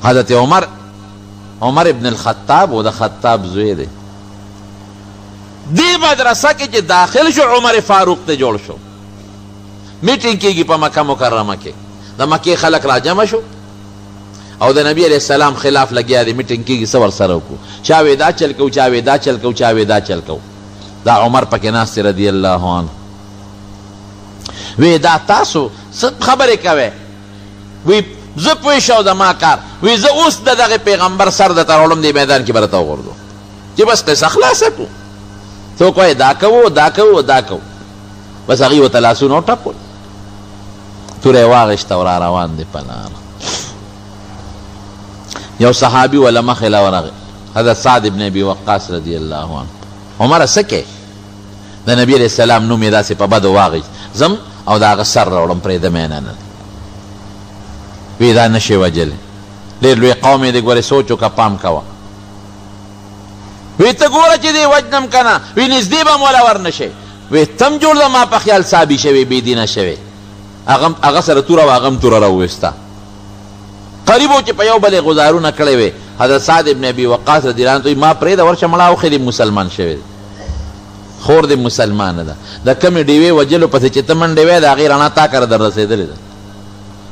حضرت عمر ابن الخطاب و د خطاب زوی دی. دی مدرسه کې چې داخل شو عمر فاروق ته جوړ شو. میټینګ کېږي په مکه مکرمه کې، د مکې خلک را جمع شو او د نبی علیہ السلام خلاف لګیا دی. میټینګ کېږي څه ورسره وکړو، چا وی دا چل کو، چا وی دا چل کو، چا وی دا چل کو. دا عمر پکې ناست رضی الله عنه. وی دا تاسو خبرې کوئ؟ وی زه پوه شو د ما کار. وی زه اوس د دغه پیغمبر سر د تړلم دی میدان کې به راته وغورځو چې بس قصه خلاصه کړو. څوک وایي دا کوو دا کوو دا کوو، بس هغوی ورته لاسونه وټپول، توره یې واغېسته او را روان دی په لاره. یو صحابي وله مخې له ورغی، حضرت سعد ابن ابي وقاص رضی الله عنه. عمره څه کوې؟ د نبي علیه السلام نوم یې داسې په بدو واغېست، ځم او د هغه سر راوړم پرېږدم یې نه. وی دا نشي وجلی، ډېر لوی قوم یې دی، ګورې سوچ وکړه، پام کوه. وی ته ګوره چې دی وجنم که نه، وی نږدې به م وله ورنشئ. وی تم جوړ ده ما په خیال صابي شوې بېدینه شوې. هغه سره توره وه، هغه هم توره راوویسته. قریب و چې په یو بل یې غزارونه کړی وی. حضرت سعد ابن ابي وقاص رضی الله عنه ما پرېږده ورشه مړه اوښې دې مسلمان شوی، خور دې مسلمانه ده. د کمې ډېوې وجلو پسې چې ته منډې وی د هغې رڼا تا کره در رسېدلې ده.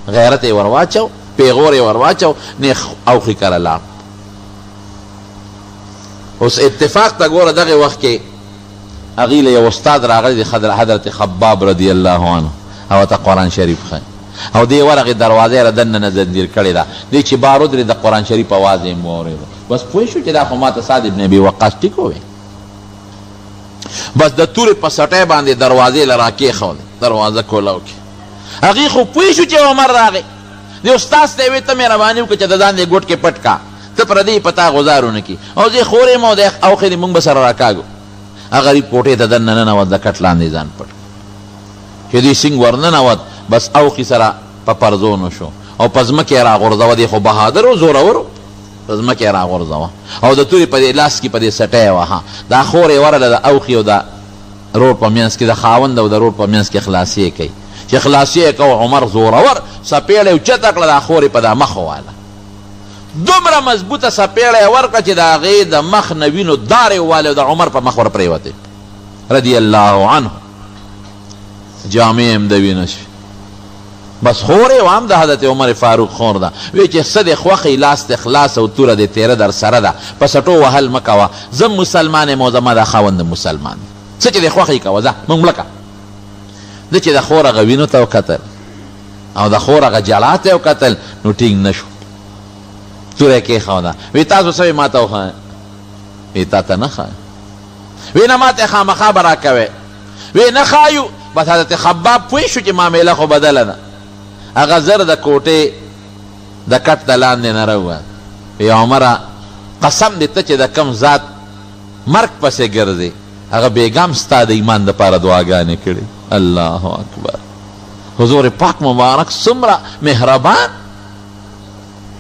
غیرت یې ور واچو، پیغور یې ور واچو، نیغ اوښې کره لاړ. اوس اتفاق ته ګوره دغې وخت کې هغې له یو استاد راغلی دی حضرت خباب رضی الله عنه، او ته قرآن شریف ښایي او دې ورغې دروازه یې را دننه نه زنځیر کړې ده. دې چې بار ودرېد د قرآن شریف اواز یې م واورېده. بس پوه شو چې دا خو ماته سعد ابن ابي وقاص ټیک ووی. بس د تورې په سټۍ باندې دروازې له را کېښودې، دروازه کولاو کې. هغې خو پوه شو چې عمر راغی. د استاد ته یې ویې ته مهرباني وکړه چې د ځان دې ګوټ کې پټ کا، ته پردې په تا غزار ونه کړي. او زه خور یم او دی اوښې دې مونږ به سره راکاږو. هغه غریب کوټې ته دننه ننوت، د کټ لاندې ځان پټ. چې دوی سینګ ورننوت، بس اوښې سره په پرزونو شو او په ځمکې یې راغورځوه. دی خو بهادر و، زورور و، په ځمکې یې راغورځوه او د تورې په دې لاس کې په دې سټۍ وه. دا خور یې ورله د اوښې او د رور په منځ کې، د خاوند او د رور په منځ کې خلاصي کوي. چې خلاصي یې کو عمر زورور سپېړه یې اوچته کړه، دا خور یې په دا مخ وواله. دومره مضبوطه سپېړه یې ورکړه چې د هغې د مخ نه وینو دار یې وواله او د عمر په مخ ور پرېوتې رضی الله عنه. جامې هم د وینه شوې. بس خور یې هم د حضرت عمر فاروق خور ده. وی چې څه دې خوښې، لاس دې خلاص او توره دې تېره در سره ده، په سټو وهل مه کوه. زه مسلمان یم او زما دا خاوند مسلمان دی. څه چې دې خوښې کوه، ځه مونږ مړه که. ده چې د خور هغه وینو ته وکتل او د خور هغه جلا ته وکتل، نو ټینګ نه شو، توره یې کېښوده. وی تاسو څه وی ما ته وښایه؟ وی تا ته نه ښایه. وی نه ما ته خامخا به راکوې. وی نه ښایو. بس حضرت خباب پوه شو چې معامله خو بدله ده. هغه زر د کوټې د کټ د لاندې نه راووت. وی عمره قسم دې ته چې د کم ذات مرګ پسې ګرځې، هغه بیګم ستا د ایمان دپاره دعاګانې کړي. الله اکبر. حضور پاک مبارک څومره مهربان.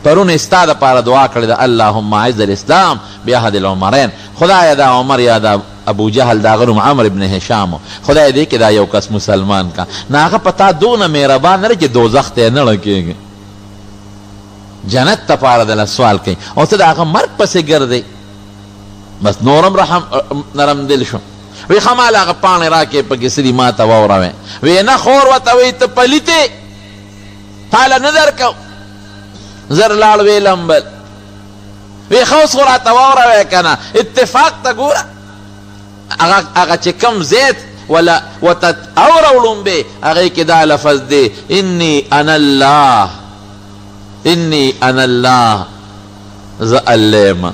پرون یې ستا دپاره دعا کړې ده، اللهم اعز الاسلام باحد العمرین. خدایه دا عمر یا دا ابو جهل دا غنوم عمر ابن هشام، خدای دې کې دا یو کس مسلمان کا. نه هغه په تا دونه مهربان نه چې دوزخ ته نه ړکېږي، جنت دپاره دله سوال کوي او ته د هغه مرګ پسې ګرځې. بس نورم رحم نرم دل شو. وی خمال هغه پاڼې راکې پکې څه دي ما ته واوروې. وی نه خور ورته وی ته پلیتې، تاله نه درکو. زر لاړ وی لمبل. وی ښه اوس خو راته واوروې که نه. اتفاق ته ګوره، هغه چې کم زیت ولا ورته اوروړم به هغې کې دا لفظ دی، انی انا الله، انی انا الله، زه الله یم،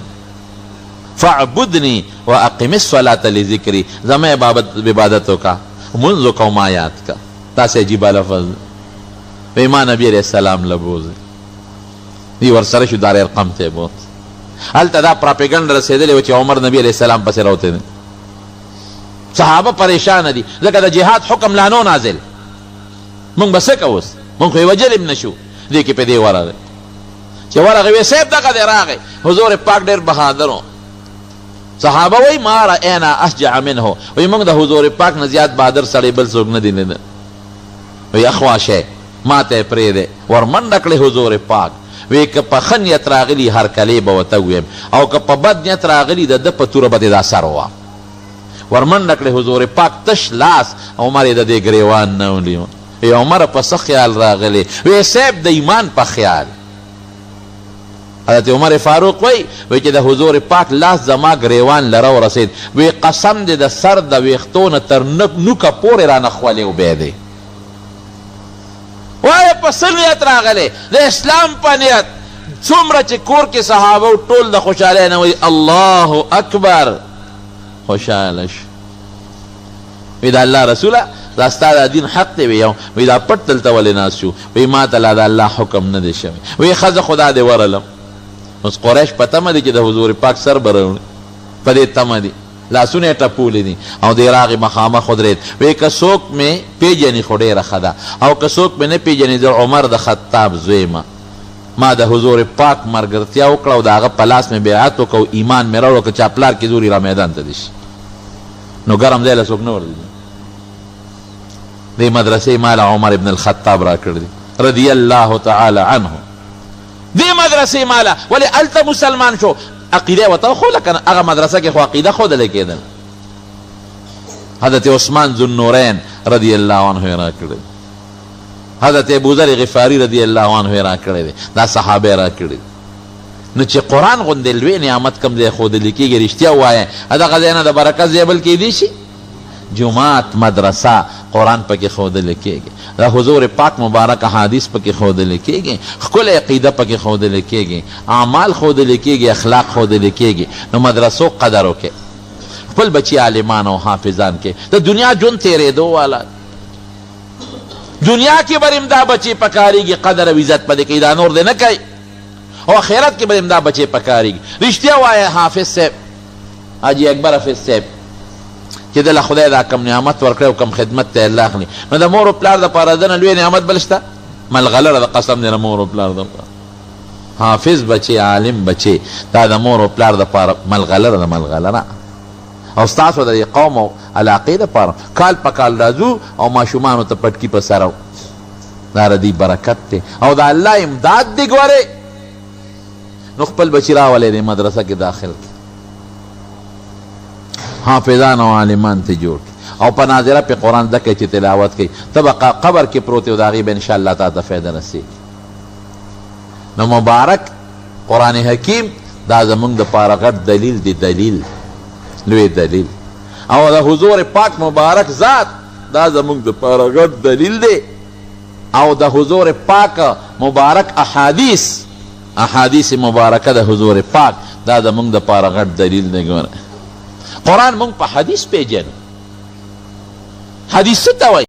فاعبدنی واقم الصلاة لذکری. زما عبادت وکړه، لمونځ وکړه او ما یاد کړه. داسې عجیبه لفظ دی. وی ما نبی علیه السلام له بوځي، دی ورسره شو دار ارقم ته یې بوت. هلته دا پراپیګنډ رسېدلی و چې عمر نبی علیه السلام پسې راوتی دی. صحابه پریشانه دي ځکه د جهاد حکم لا نو نازل. مونږ به څه کوو؟ مونږ خو یې وجل هم نه شو. دې کې په دې ورغی چې ورغی وی صاحب دغه دی راغی. حضور پاک ډېر بهادر و. صحابه وی ما رأینا اشجع منه، وی مونږ د حضور پاک نه زیات بهادر سړی بل څوک نه دی لیده. وی اخوا شی ما ته یې پرېږدی. ور منډه کړې حضور پاک. وی که په ښه نیت راغلي هرکلی به ورته ویم او که په بد نیت راغلي د ده په توره به دې دا سر ووام ورمنډه کړې حضور پاک تش لاس عمر یې د دې ګریوان نه ونیو وی عمره په څه خیال راغلی وی صاحب د ایمان په خیال حضرت عمر فاروق وی چې د حضور پاک لاس زما ګریوان لره ورسید وی قسم دې د سر د ویښتو نه تر نوکه پورې رانه خولې وبی دی وایه په څه نیت راغلی د اسلام په نیت څومره چې کور کې صحابه ټول د خوشحالۍ نه وایي الله اکبر خوشحاله شو وی د الله رسوله دا ستا دا دین حق دی وی دا پټ دلته ولې ناست شو وی ما ته لا د الله حکم نه دی شوی وی ښځه خدا دې ورلم اوس قریش په تمه دي چې د حضور پاک سر به راوړي په دې تمه دي لاسونه یې ټپولي دي او دی راغی مخامخ ودرېد وی که څوک مې پیژني خو ډېره ښه ده او که څوک مې نه پیژني د عمر د خطاب زوی ما د حضور پاک ملګرتیا وکړه او د هغه په لاس مې بیعت وکړه ایمان مې راوړو که چا پلار کې زوري را میدان ته دي شي نو ګرم ځای له څوک نه ورځي دې مدرسې مال عمر ابن الخطاب را کړ دي رضی الله تعالی عنه دې مدرسې ماله ولې هلته مسلمان شو عقیده ورته وښوله که نه هغه مدرسه کې خو عقیده ښودلی کېدل حضرت عثمان ذوالنورین رضی الله عنه یې را کړی حضرت ابوذر غفاري رضی الله عنه یې را کړی دی دا صحابه یې را کړي نو چې قرآن غوندې لوی نعمت کوم ځای ښودلی کېږي رښتیا ووایه دغه ځای نه د برکت ځای بل کېدی شي جماعت مدرسه قرآن پکې ښودلی کېږي د حضور پاک مبارک احادیث پکې ښودلی کېږي ښکلی عقیده پکې ښودلی کېږي اعمال ښودلی کېږي اخلاق ښودلی کېږي نو مدرسو قدر وکړي خپل بچي عالمان او حافظان کې د دنیا ژوند تېرېدو والا دنیا کې به دا بچې پکارېږي قدر او عزت به دې کوي دا نور دې نه کوي او آخرت کې به دا بچې پکارېږي رښتیا وایه حافظ صاحب حاجي اکبر حافظ صاحب چې دله خدای دا کم نعمت ورکړی او کم خدمت ته الله اخلي نو د مور و پلار دپاره دنه لوی نعمت بل شته ملغلره د قسم دی د مور و پلار دپاره حافظ بچې عالم بچې دا د مور و پلار دپاره ملغلره د ملغلره او ستاسو د دې قوم او علاقې دپاره کال په کال راځو او ماشومانو ته پټکي په سره دا ردی برکت دی او د الله امداد دی ګورې نو خپل بچي راولې دی مدرسه کې داخل کی حافظان او عالمان ته جوړ کړي او په ناظره پې قرآن زده کوي چې تلاوت کوي ته به قبر کې پروت یې او د هغې به انشاءالله تا ته فایده رسېږي نو مبارک قرآن حکیم دا زمونږ دپاره غټ دلیل دی دلیل لوی دلیل او د حضور پاک مبارک ذات دا زمونږ دپاره غټ دلیل دی او د حضور پاک مبارک احادیث مبارکه د حضور پاک دا زمونږ دپاره غټ دلیل دی ګوره قرآن مونږ په حدیث پیژنو حدیث څه ته وایي